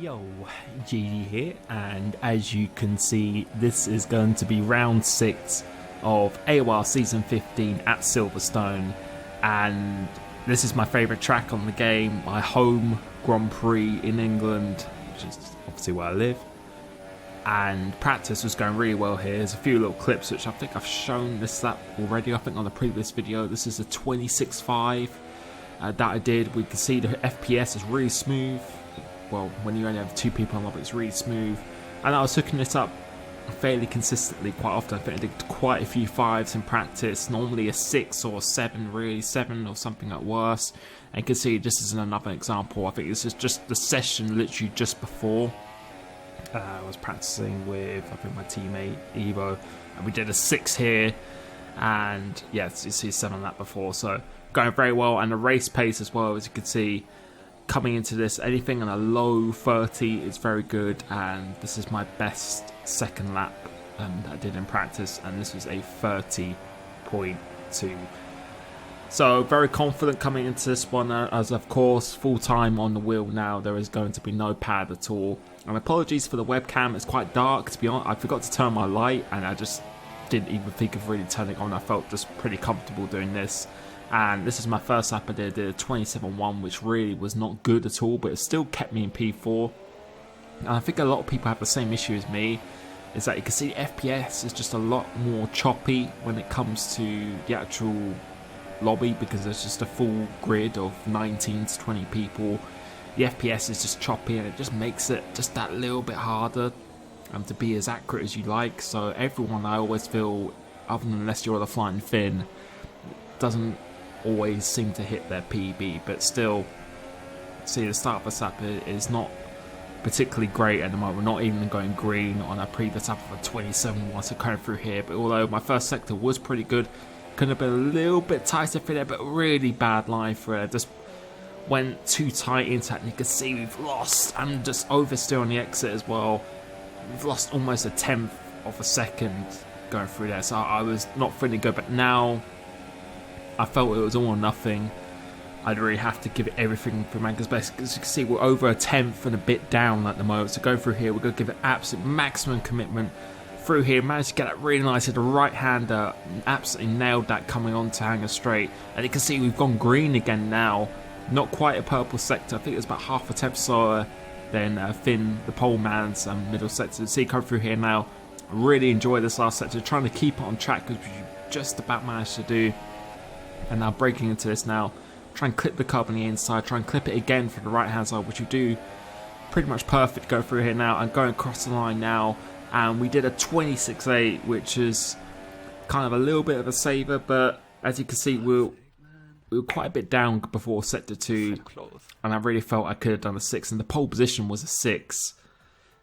Yo, GD here, and as you can see, this is going to be round 6 of AOR Season 15 at Silverstone, and this is my favourite track on the game, my home Grand Prix in England, which is obviously where I live, and practice was going really well here. There's a few little clips which I think I've shown this lap already, I think on the previous video. This is a 26.5 that I did. We can see the FPS is really smooth. Well, when you only have 2 people on lap, it's really smooth. And I was hooking this up fairly consistently quite often. I think I did quite a few 5s in practice, normally a 6 or a 7, really 7 or something at worst. And you can see this is another example. I think this is just the session literally just before. I was practicing with, I think, my teammate Evo, and we did a 6 here. And yeah, you see 7 on that before, so going very well. And the race pace as well, as you can see, coming into this, anything in a low 30 is very good, and this is my best second lap that I did in practice, and this was a 30.2. So very confident coming into this one, as of course full time on the wheel now. There is going to be no pad at all, and apologies for the webcam, it's quite dark to be honest. I forgot to turn my light, and I just didn't even think of really turning it on. I felt just pretty comfortable doing this. And this is my first lap. I did a 27.1, which really was not good at all, but it still kept me in P4. And I think a lot of people have the same issue as me, is that you can see FPS is just a lot more choppy when it comes to the actual lobby, because there's just a full grid of 19 to 20 people. The FPS is just choppy, and it just makes it just that little bit harder to be as accurate as you like. So everyone, I always feel, other than unless you're the Flying Finn, doesn't always seem to hit their PB, but still, see, the start of the lap is not particularly great at the moment. We're not even going green on our previous lap of a 27 so coming through here. But although my first sector was pretty good, could have been a little bit tighter for there, but really bad line for it. Just went too tight into that, and you can see we've lost. I'm just oversteer on the exit as well. We've lost almost a 1/10 of a second going through there, so I was not feeling good. But now I felt it was all or nothing. I'd really have to give it everything for man, because as you can see, we're over a 1/10 and a bit down at the moment. So going through here, we're going to give it absolute maximum commitment through here. Managed to get that really nice. The right-hander absolutely nailed that coming on to Hanger Straight. And you can see we've gone green again now. Not quite a purple sector. I think it's about half a 1/10 slower than Finn, the pole man's middle sector. See, come through here now. I really enjoy this last sector. Trying to keep it on track, because we just about managed to do. And now breaking into this now, try and clip the curb on the inside, try and clip it again for the right hand side, which we do pretty much perfect. Go through here now and going across the line now, and we did a 26.8, which is kind of a little bit of a saver, but as you can see, we were quite a bit down before sector 2, and I really felt I could have done a 6, and the pole position was a 6,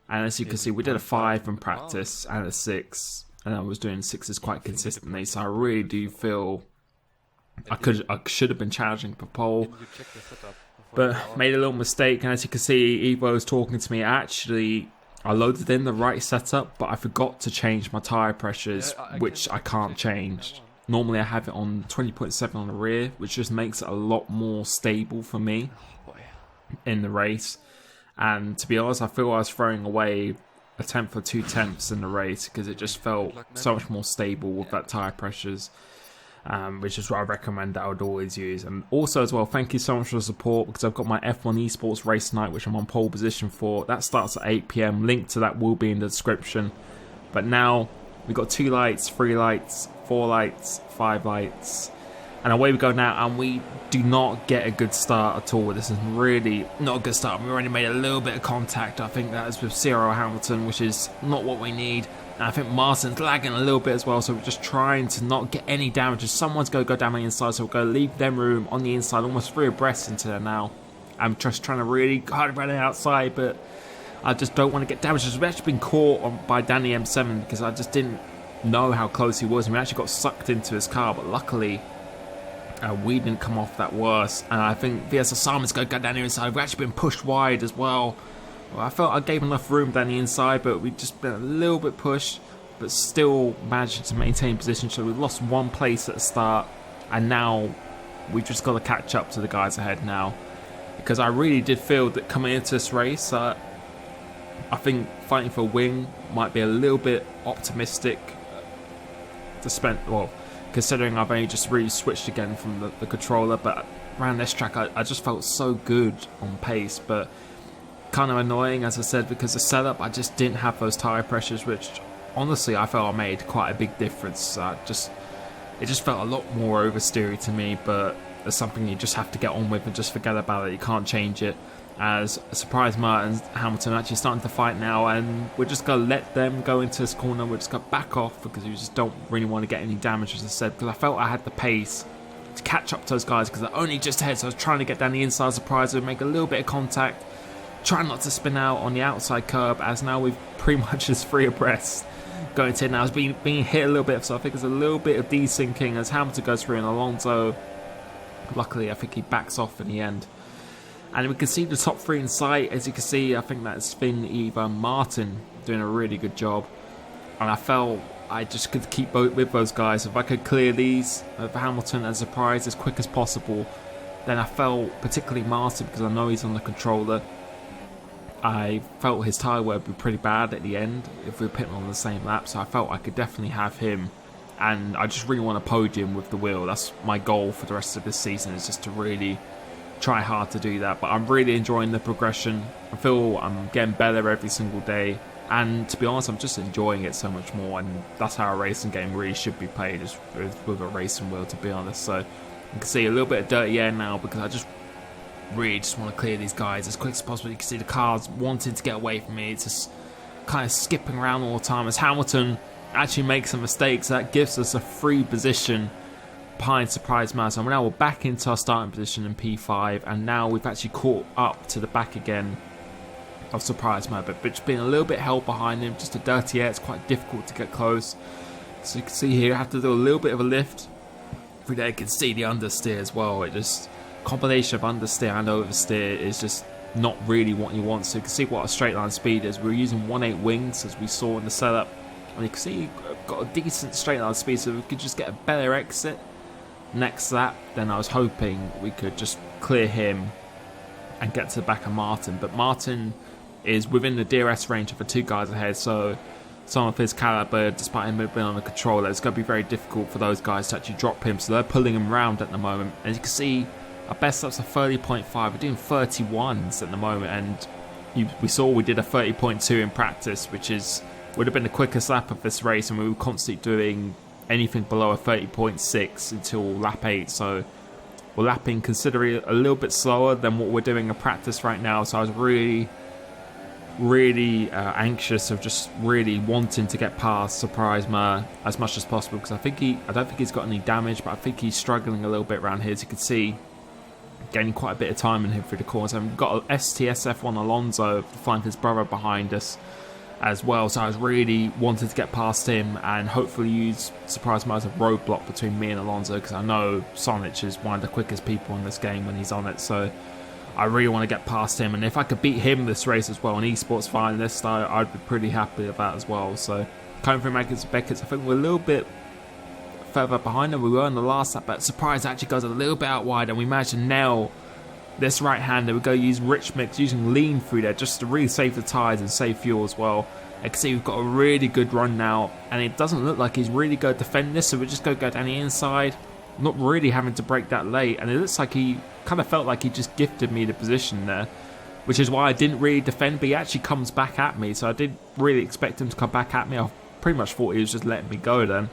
and as you can see, we did a 5 in practice and a 6, and I was doing 6s quite consistently, so I really do feel I should have been challenging for pole, but made a little mistake. And as you can see, Evo was talking to me. Actually, I loaded in the right setup, but I forgot to change my tyre pressures, which I can't change. Normally I have it on 20.7 on the rear, which just makes it a lot more stable for me in the race. And to be honest, I feel I was throwing away a 1/10 or 2/10 in the race, because it just felt so much more stable with that tyre pressures. Which is what I recommend that I would always use. And also as well, thank you so much for the support, because I've got my F1 esports race tonight, which I'm on pole position for. That starts at 8 PM. Link to that will be in the description. But now we've got 2 lights, 3 lights, 4 lights, 5 lights, and away we go now. And we do not get a good start at all. This is really not a good start. We already made a little bit of contact. I think that is with Cyril Hamilton, which is not what we need. And I think Martin's lagging a little bit as well, so we're just trying to not get any damage. Someone's going to go down the inside, so we're going to leave them room on the inside, almost 3 abreast into there now. I'm just trying to really hard run it outside, but I just don't want to get damaged. We've actually been caught by Danny M7, because I just didn't know how close he was, and we actually got sucked into his car, but luckily we didn't come off that worse. And I think VS Osama's going to go down the inside. We've actually been pushed wide as well. I felt I gave enough room down the inside, but we've just been a little bit pushed, but still managed to maintain position. So we've lost 1 place at the start, and now we've just got to catch up to the guys ahead now, because I really did feel that coming into this race, I think fighting for a win might be a little bit optimistic to spend, well, considering I've only just really switched again from the controller, but around this track I just felt so good on pace, but kind of annoying, as I said, because the setup, I just didn't have those tyre pressures, which honestly I felt made quite a big difference. It just felt a lot more oversteery to me, but it's something you just have to get on with and just forget about it. You can't change it. As a surprise, Martin Hamilton actually starting to fight now, and we're just going to let them go into this corner. We're just going to back off because we just don't really want to get any damage, as I said, because I felt I had the pace to catch up to those guys because they're only just ahead. So I was trying to get down the inside surprise and make a little bit of contact, trying not to spin out on the outside curb, as now we've pretty much just free abreast going to it now. It's being hit a little bit, so I think there's a little bit of desyncing as Hamilton goes through, and Alonso, luckily, I think he backs off in the end. And we can see the top three in sight. As you can see, I think that's Finn, Eva, Martin doing a really good job. And I felt I just could keep with those guys. If I could clear these of Hamilton as a prize as quick as possible, then I felt, particularly Martin, because I know he's on the controller, I felt his tyre wear would be pretty bad at the end if we were pitting on the same lap. So I felt I could definitely have him. And I just really want a podium with the wheel. That's my goal for the rest of this season, is just to really try hard to do that. But I'm really enjoying the progression. I feel I'm getting better every single day, and to be honest, I'm just enjoying it so much more. And that's how a racing game really should be played, is with a racing wheel, to be honest. So you can see a little bit of dirty air now because I just really just want to clear these guys as quick as possible. You can see the cars wanting to get away from me. It's just kind of skipping around all the time as Hamilton actually makes some mistakes. That gives us a free position behind Surprise Maz. And now we're back into our starting position in P5, and now we've actually caught up to the back again of Surprise Maz, but just being a little bit held behind him, just a dirty air. It's quite difficult to get close. So you can see here I have to do a little bit of a lift. Through there you can see the understeer as well. It just, combination of understeer and oversteer is just not really what you want. So you can see what a straight line speed is. We're using 1.8 wings as we saw in the setup, and you can see we've got a decent straight line speed, so we could just get a better exit next lap. Then I was hoping we could just clear him and get to the back of Martin, but Martin is within the DRS range of the two guys ahead, so some of his caliber, despite him being on the controller, it's going to be very difficult for those guys to actually drop him, so they're pulling him around at the moment. As you can see, our best laps are 30.5, we're doing 31s at the moment, and we saw we did a 30.2 in practice, which would have been the quickest lap of this race, and we were constantly doing anything below a 30.6 until lap 8, so we're lapping considerably a little bit slower than what we're doing in practice right now. So I was really anxious of just really wanting to get past Surprise Ma as much as possible, because I don't think he's got any damage, but I think he's struggling a little bit around here. As you can see, gaining quite a bit of time in him through the corners, and we've got STSF1 Alonso flying his brother behind us as well, so I was really wanting to get past him and hopefully use Surprise Ma as a roadblock between me and Alonso, because I know Sonic is one of the quickest people in this game when he's on it, so I really want to get past him. And if I could beat him this race as well, an esports finalist, I'd be pretty happy with that as well. So coming through Maggots and Beckett's, I think we're a little bit further behind than we were in the last lap, but Surprise actually goes a little bit out wide, and we managed to nail this right-hander. We go use Rich Mix, using lean through there just to really save the tyres and save fuel as well. I can see we've got a really good run now, and it doesn't look like he's really going to defend this, so we're just going to go down the inside, not really having to break that late. And it looks like he kind of felt like he just gifted me the position there, which is why I didn't really defend, but he actually comes back at me, so I did really expect him to come back at me. I pretty much thought he was just letting me go then,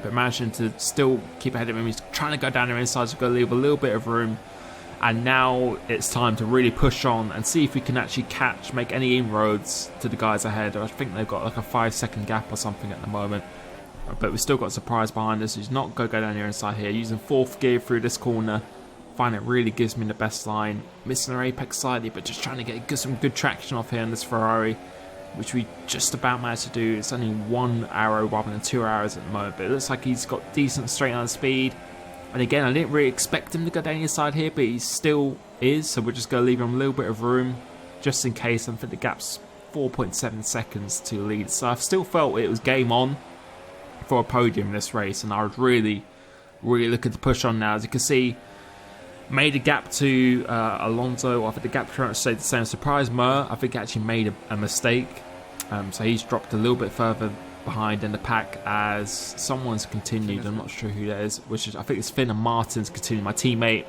but managing to still keep ahead of him. He's trying to go down the inside, so we're going to leave a little bit of room. And now it's time to really push on and see if we can actually make any inroads to the guys ahead. I think they've got like a 5-second gap or something at the moment, but we've still got Surprise behind us. He's not going to go down the inside here. Using 4th gear through this corner, find it really gives me the best line. Missing our apex slightly, but just trying to get some good traction off here in this Ferrari, which we just about managed to do. It's only 1 arrow rather than 2 arrows at the moment, but it looks like he's got decent straight line speed. And again, I didn't really expect him to go down the inside here, but he still is, so we're just going to leave him a little bit of room just in case. I think the gap's 4.7 seconds to lead, so I've still felt it was game on for a podium in this race, and I was really looking to push on now. As you can see, Made a gap to Alonso. I think the gap currently stayed the same. Surprised Mir. I think he actually made a mistake. So he's dropped a little bit further behind in the pack as someone's continued. I'm not sure who that is. Which is, I think it's Finn and Martin's continued. My teammate,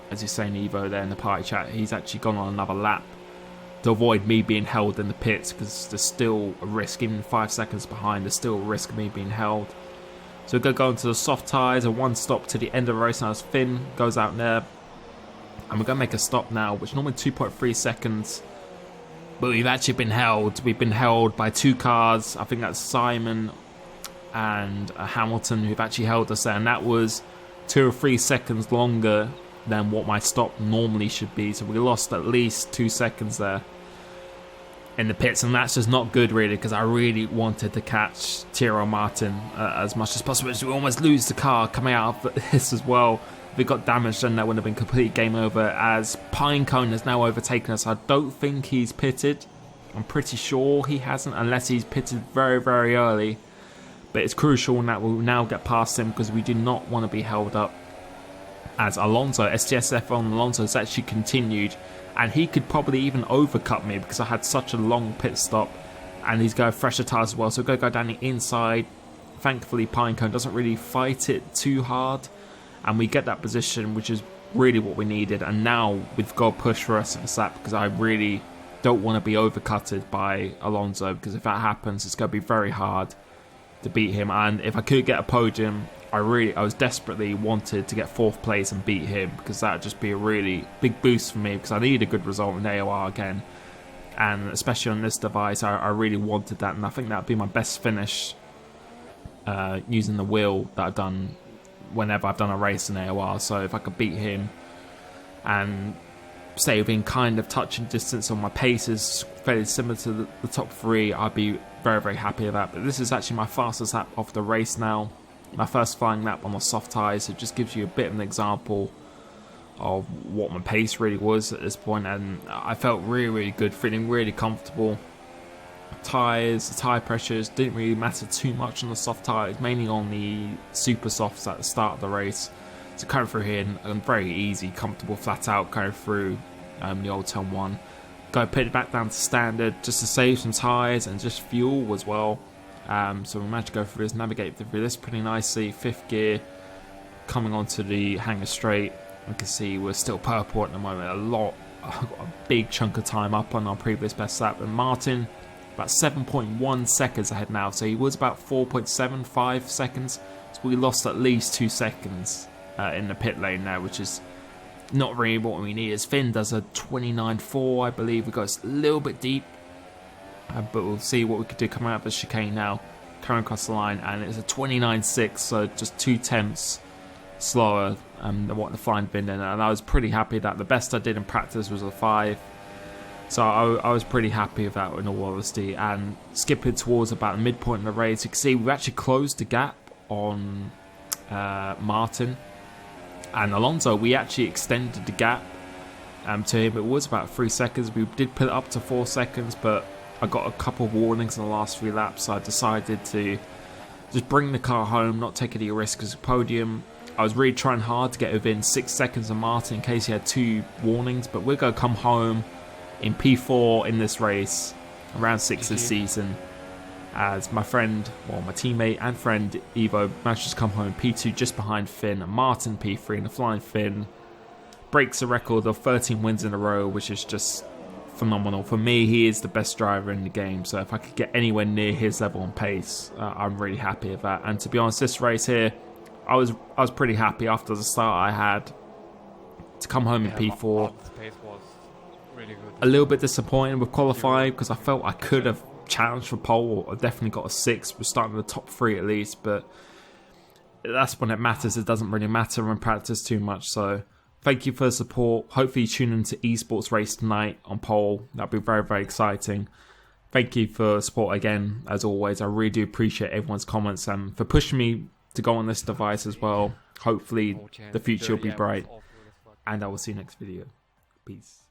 as you're saying, Evo, there in the party chat, he's actually gone on another lap to avoid me being held in the pits, because there's still a risk, even 5 seconds behind, there's still a risk of me being held. So we're going to go into the soft tyres, a one stop to the end of the race now as Finn goes out there. And we're going to make a stop now, which normally 2.3 seconds. But we've actually been held. We've been held by 2 cars. I think that's Simon and Hamilton who've actually held us there. And that was 2 or 3 seconds longer than what my stop normally should be. So we lost at least 2 seconds there in the pits. And that's just not good, really, because I really wanted to catch Tyrrell Martin as much as possible. We almost lose the car coming out of this as well. If it got damaged, then that would have been complete game over, as Pinecone has now overtaken us. I don't think he's pitted. I'm pretty sure he hasn't, unless he's pitted very, very early. But it's crucial that we'll now get past him, because we do not want to be held up. As Alonso, STSF on Alonso has actually continued, and he could probably even overcut me because I had such a long pit stop, and he's got fresher tyres as well. So we're going to go down the inside. Thankfully, Pinecone doesn't really fight it too hard, and we get that position, which is really what we needed. And now we've got to push for us in the lap, because I really don't want to be overcutted by Alonso, because if that happens, it's going to be very hard to beat him. And if I could get a podium, I was desperately wanted to get 4th place and beat him, because that would just be a really big boost for me, because I need a good result in AOR again, and especially on this device, I really wanted that. And I think that would be my best finish using the wheel that I've done whenever I've done a race in AOR. So if I could beat him and stay within kind of touching distance on my pace is fairly similar to the top 3, I'd be very, very happy with that. But this is actually my fastest lap of the race now, my first flying lap on the soft tyres. So it just gives you a bit of an example of what my pace really was at this point, and I felt really, really good, feeling really comfortable. Tyres, the tyre pressures didn't really matter too much on the soft tyres, mainly on the super softs at the start of the race. So coming through here, and very easy, comfortable, flat out, going through the old turn 1. Go put it back down to standard just to save some tyres and just fuel as well. So we managed to go through this, navigate through this pretty nicely. 5th gear, coming onto the hangar straight. You can see we're still purple at the moment. I've got a big chunk of time up on our previous best lap. And Martin, about 7.1 seconds ahead now. So he was about 4.75 seconds. So we lost at least 2 seconds in the pit lane now, which is not really what we need. As Finn does a 29.4, I believe. We got a little bit deep. But we'll see what we could do coming out of the chicane now, coming across the line, and it's a 29.6, so just 2 tenths slower than what the flying been in. And I was pretty happy that the best I did in practice was a 5, so I was pretty happy with that, in all honesty. And skipping towards about the midpoint of the race, you can see we've actually closed the gap on Martin and Alonso. We actually extended the gap to him. It was about 3 seconds. We did put it up to 4 seconds, but I got a couple of warnings in the last 3 laps, so I decided to just bring the car home, not take any risk as a podium. I was really trying hard to get within 6 seconds of Martin in case he had 2 warnings, but we're going to come home in P4 in this race, around 6 this season, as my friend, well, my teammate and friend Evo managed to come home P2 just behind Finn, and Martin P3, and the flying Finn breaks a record of 13 wins in a row, which is just phenomenal. For me, he is the best driver in the game, so if I could get anywhere near his level and pace, I'm really happy with that. And to be honest, this race here, I was pretty happy after the start I had to come home in P4. The pace was really good. A little bit disappointed with qualifying, because I felt I could have challenged for pole. I definitely got a 6. We're starting in the top 3 at least, but that's when it matters. It doesn't really matter in practice too much. So thank you for the support. Hopefully you tune into esports race tonight on pole. That'll be very, very exciting. Thank you for support again, as always. I really do appreciate everyone's comments and for pushing me to go on this device as well. Hopefully the future will be bright. And I will see you next video. Peace.